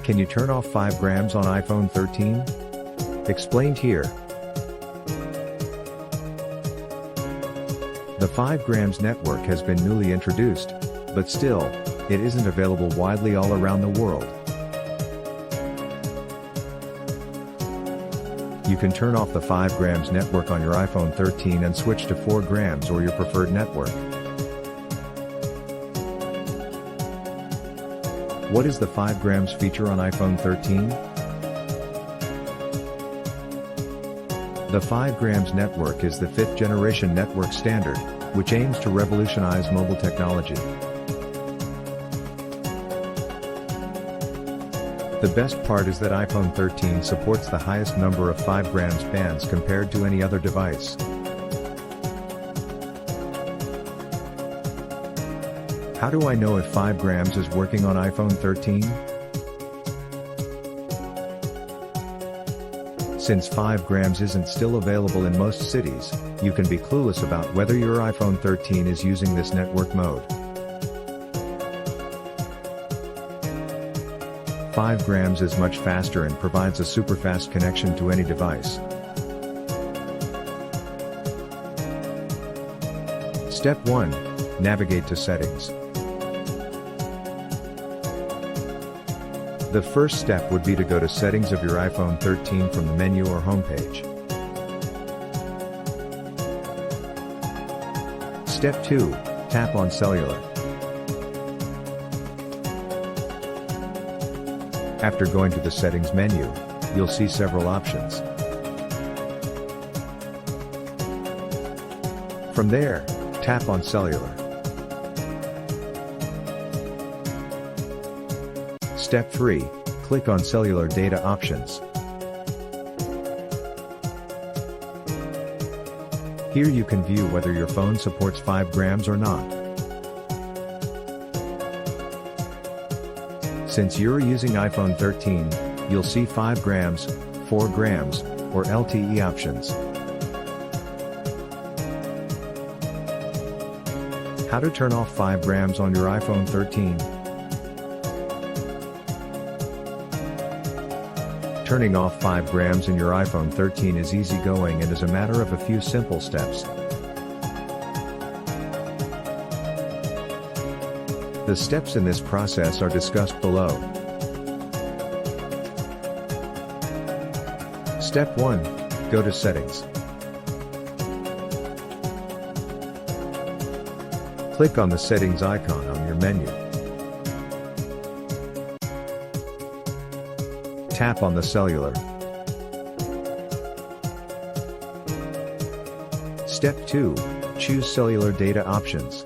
Can you turn off 5 grams on iPhone 13? Explained here. The 5 grams network has been newly introduced, but still, it isn't available widely all around the world. You can turn off the 5 grams network on your iPhone 13 and switch to 4 grams or your preferred network. What is the 5 grams feature on iPhone 13? The 5 grams network is the 5th generation network standard, which aims to revolutionize mobile technology. The best part is that iPhone 13 supports the highest number of 5 grams bands compared to any other device. How do I know if 5 grams is working on iPhone 13? Since 5 grams isn't still available in most cities, you can be clueless about whether your iPhone 13 is using this network mode. 5 grams is much faster and provides a super fast connection to any device. Step 1. Navigate to Settings. The first step would be to go to Settings of your iPhone 13 from the menu or homepage. Step 2. Tap on Cellular. After going to the Settings menu, you'll see several options. From there, tap on Cellular. Step 3. Click on Cellular Data Options. Here you can view whether your phone supports 5 grams or not. Since you're using iPhone 13, you'll see 5 grams, 4 grams, or LTE options. How to turn off 5 grams on your iPhone 13? Turning off 5 grams in your iPhone 13 is easygoing and is a matter of a few simple steps. The steps in this process are discussed below. Step 1. Go to Settings. Click on the Settings icon on your menu. Tap on the Cellular. Step 2. Choose Cellular Data Options.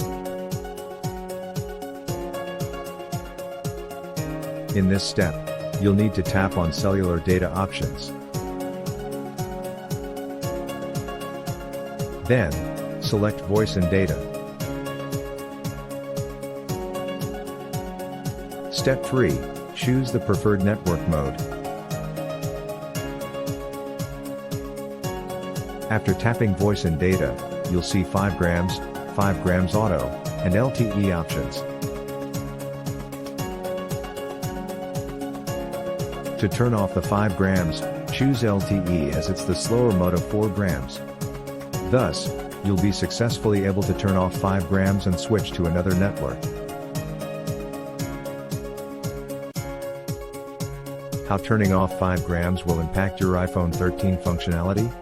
In this step, you'll need to tap on Cellular Data Options. Then, select Voice and Data. Step 3. Choose the preferred network mode. After tapping Voice and Data, you'll see 5 grams, 5 grams auto, and LTE options. To turn off the 5 grams, choose LTE as it's the slower mode of 4 grams. Thus, you'll be successfully able to turn off 5 grams and switch to another network. How turning off 5 grams will impact your iPhone 13 functionality?